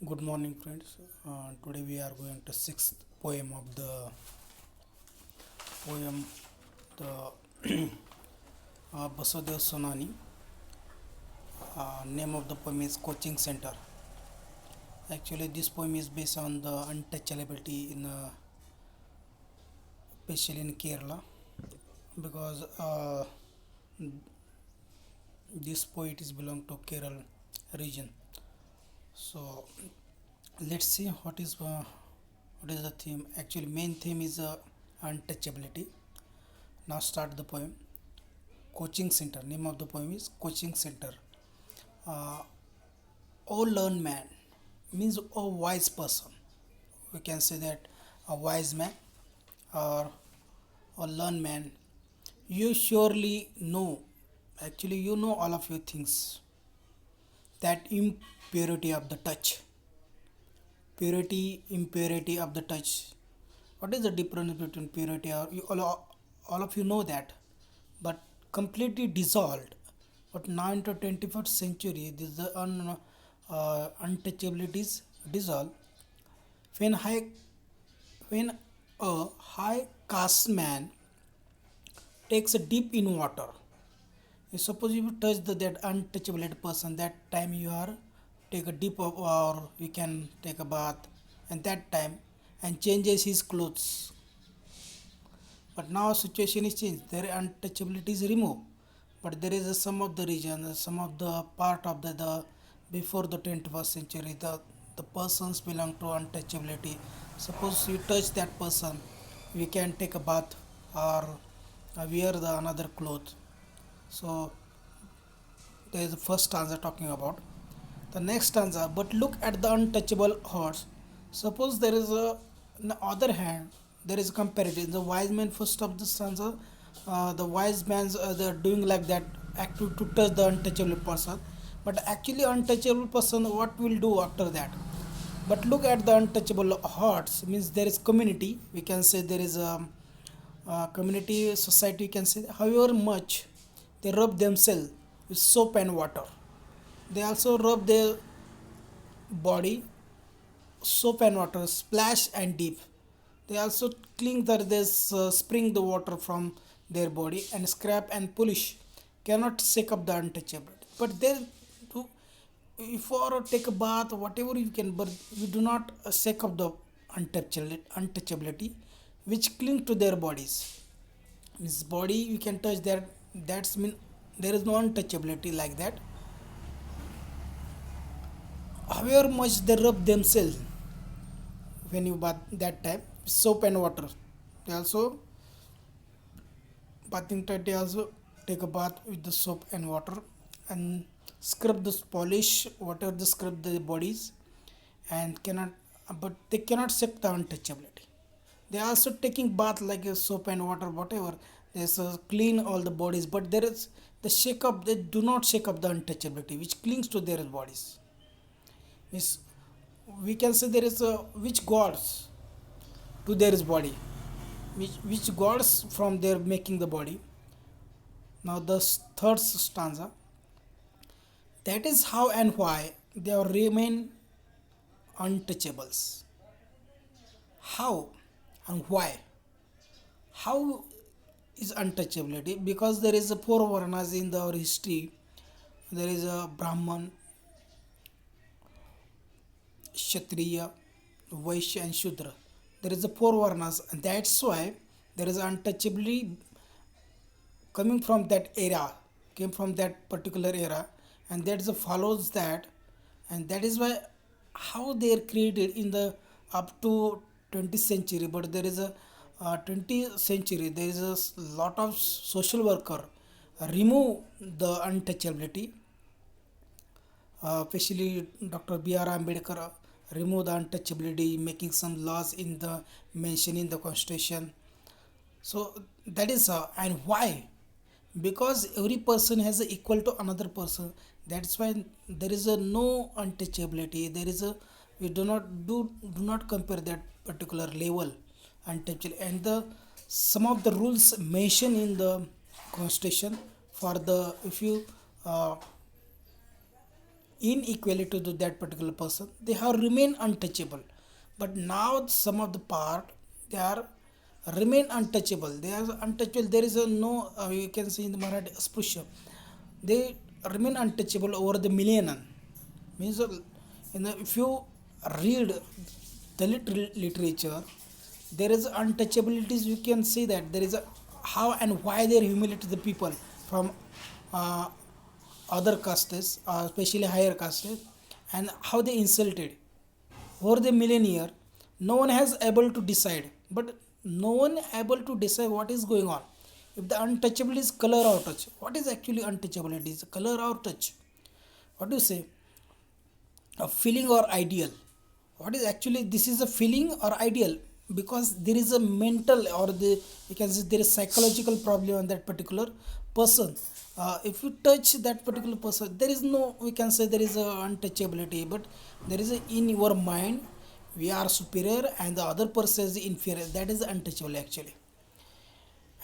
Good morning, friends. Today we are going to sixth poem of the poem, the Basudev Sunani. Name of the poem is Coaching Center. Actually, this poem is based on the untouchability especially in Kerala, because this poet is belong to Kerala region. So let's see what is the theme. Actually, main theme is untouchability. Now start the poem. Coaching Center. Name of the poem is Coaching Center. Uh, O learned man means a wise person. We can say that a wise man or a learned man. You surely know. Actually, you know all of your things. That impurity of the touch. Purity, impurity of the touch. What is the difference between purity or all of you know that, but completely dissolved. But now into 21st century, this the untouchability is dissolved. When high when a high caste man takes a dip in water, suppose you touch that untouchability person, that time you are take a dip of, or you can take a bath, and that time and changes his clothes. But now situation is changed. Their untouchability is removed. But there is some of the region, some of the part of the before the 21st century, the persons belong to untouchability. Suppose you touch that person, we can take a bath or wear the another cloth. So there is the first stanza talking about. The next stanza, but look at the untouchable horse. Suppose there is a, on the other hand, there is a comparative. The wise man first of the stanza, the wise man's they're doing like that active to touch the untouchable person, but actually untouchable person what will do after that? But look at the untouchable hearts means there is community. We can say there is a community society. We can say however much they rub themselves with soap and water, they also rub their body soap and water, splash and dip. They also cling that they spring the water from their body and scrap and polish. Cannot shake up the untouchability. But they do, if you take a bath, whatever you can, but you do not shake up the untouchability which cling to their bodies. Means body you can touch there. That's mean there is no untouchability like that. However much they rub themselves when you bath that time, soap and water. They also bathing time they also take a bath with the soap and water and scrub the polish whatever the scrub the bodies, and cannot, but they cannot set the untouchability. They are also taking bath like a soap and water whatever. They clean all the bodies, but there is the shake up. They do not shake up the untouchability which clings to their bodies. Is we can say there is a which gods to their body, which gods from their making the body. Now the third stanza, that is how and why they remain untouchables. How and why? How is untouchability? Because there is a four varnas in our history. There is a Brahman, Kshatriya, Vaishya, and Shudra. There is a four varnas, and that's why there is untouchability coming from that era, came from that particular era, and that is follows that, and that is why how they are created in the up to 20th century. But there is a 20th century there is a lot of social worker remove the untouchability, especially Dr. B.R. Ambedkar remove the untouchability, making some laws in the mention in the constitution. So that is and why? Because every person has a equal to another person. That's why there is a no untouchability. There is a we do not compare that particular level untouchable, and the some of the rules mentioned in the constitution for the if you uh, inequality to that particular person, they have remained untouchable. But now some of the part, they are remain untouchable, they are untouchable, there is a no you can say in the Marathi asprusha, they remain untouchable over the millennium. Means if you read the literature, there is untouchabilities, you can see that there is a how and why they humiliate the people from uh, other castes, especially higher castes, and how they insulted over the millennia. No one has able to decide, but no one able to decide what is going on. If the untouchable is color or touch, what is actually untouchable? It is color or touch. What do you say? A feeling or ideal? What is actually this is a feeling or ideal? Because there is a mental or the, you can say there is psychological problem on that particular person. If you touch that particular person, there is no, we can say there is a untouchability, but there is a, in your mind we are superior and the other person is inferior, that is untouchable actually.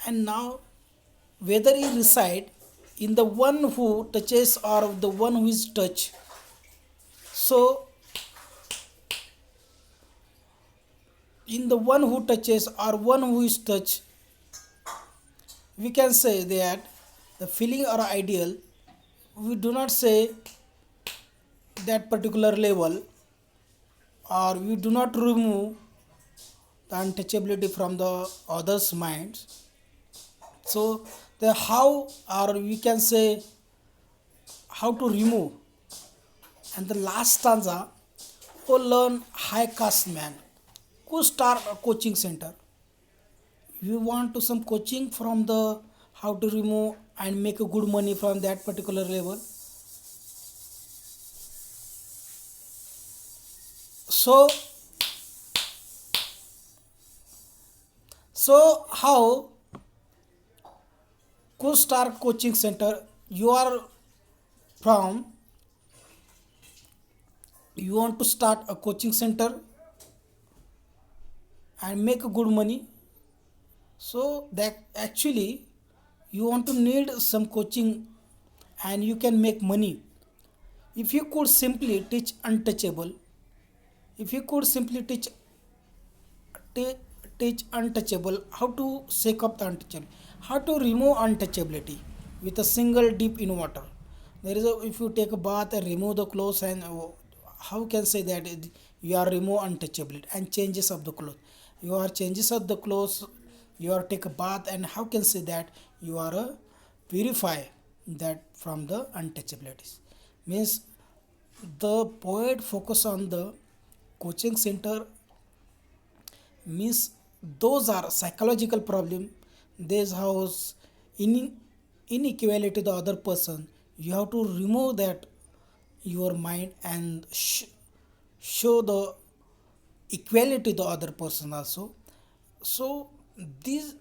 And now whether he reside in the one who touches or the one who is touched, so in the one who touches or one who is touched, we can say that the feeling or ideal, we do not say that particular level, or we do not remove the untouchability from the others minds. So the how, or we can say how to remove. And the last stanza, who learn high caste man, who start a coaching center. You want to some coaching from the how to remove and make a good money from that particular level. So how could start coaching center, you are from, you want to start a coaching center and make a good money. So that actually you want to need some coaching and you can make money. If you could simply teach untouchable, if you could simply teach untouchable how to shake up the untouchable, how to remove untouchability with a single dip in water. There is a, if you take a bath and remove the clothes and how can say that you are remove untouchability and changes of the clothes. You are changes of the clothes, you are take a bath and how can say that you are purify that from the untouchabilities. Means the poet focus on the coaching center, means those are psychological problem, there's house in inequality to the other person, you have to remove that your mind and show the equality to the other person also. So this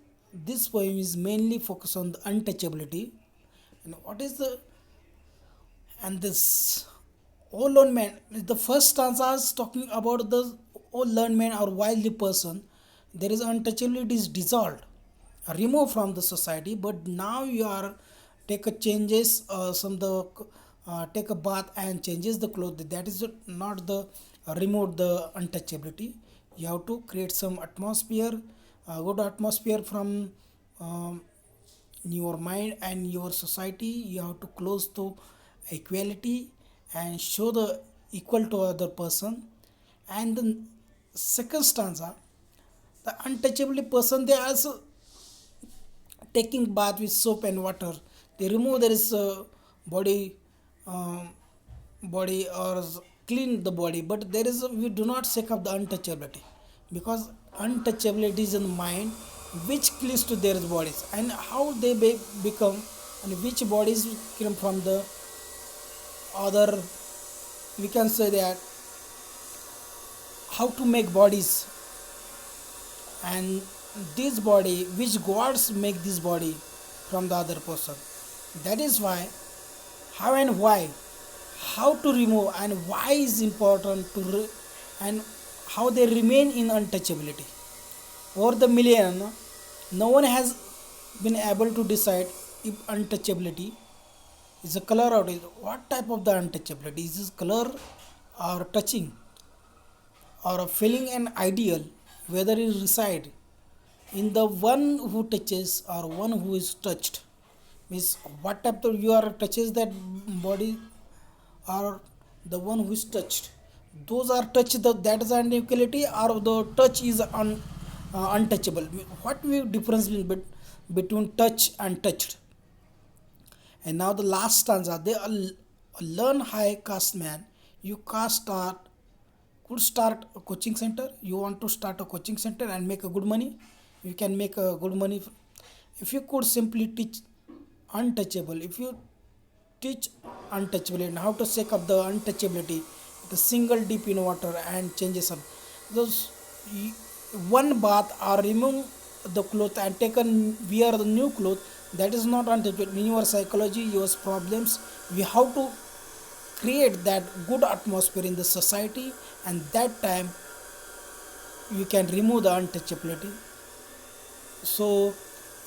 poem is mainly focused on the untouchability. And what is the, and this old learned man, the first stanza is talking about the old learned man or wildly person, there is untouchability is dissolved, removed from the society, but now you are take a changes some the take a bath and changes the clothes, that is not the remove the untouchability. You have to create some atmosphere, good atmosphere from um, your mind and your society. You have to close to equality and show the equal to other person. And the second stanza, the untouchable person, they also taking bath with soap and water, they remove their body, um, body or clean the body, but there is we do not shake up the untouchability, because untouchability is in the mind which cleaves to their bodies and how they become, and which bodies come from the other, we can say that how to make bodies, and this body which gods make this body from the other person. That is why how and why, how to remove and why is important to and how they remain in untouchability over the million. No one has been able to decide if untouchability Is a color out is what type of the untouchability? Is this color or touching or a feeling an ideal, whether it reside in the one who touches or one who is touched? Means what type of you are touches that body or the one who is touched. Those are touch the that is unequality or the touch is untouchable. What we difference between touch and touched? And now the last stanza, they learn high caste man. You cast start could start a coaching center. You want to start a coaching center and make a good money. You can make a good money if you could simply teach untouchable. If you teach untouchability and how to shake up the untouchability with a single dip in water and changes up those one bath or remove the cloth and take a wear the new cloth, that is not untouchable. In your psychology, your problems, we have to create that good atmosphere in the society, and that time you can remove the untouchability. So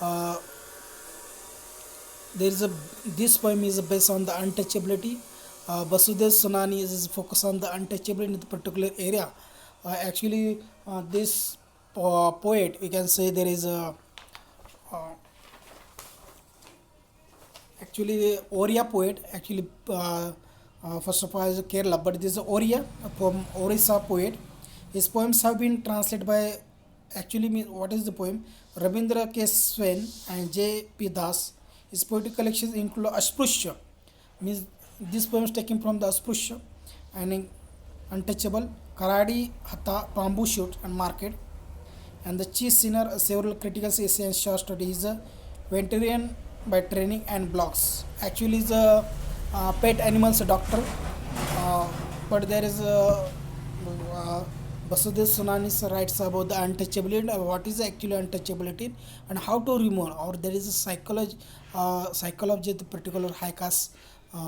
uh, there is a this poem is based on the untouchability. Basudev Sunani is focused on the untouchability in the particular area. This poet, we can say there is a uh, actually Oriya poet. First of all is Kerala, but this is Oriya from Orissa poet. His poems have been translated by what is the poem? Rabindra K. Swain and J. P. Das. His poetic collections include Asprusha, means this poem is taken from the Asprusha and Untouchable, Karadi Hatha, Bamboo Shoot and Market, and the chief sinner. Several critical essays and short studies. Is a vegetarian by training and blogs. Actually, is a pet animals doctor, uh, but there is a uh, Basudev Sunani writes about the untouchability, what is actually untouchability, and how to remove. Or there is a psychology of the particular high caste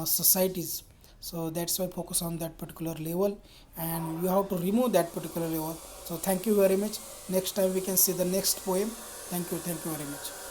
societies. So that's why focus on that particular level, and you have to remove that particular level. So thank you very much. Next time we can see the next poem. Thank you very much.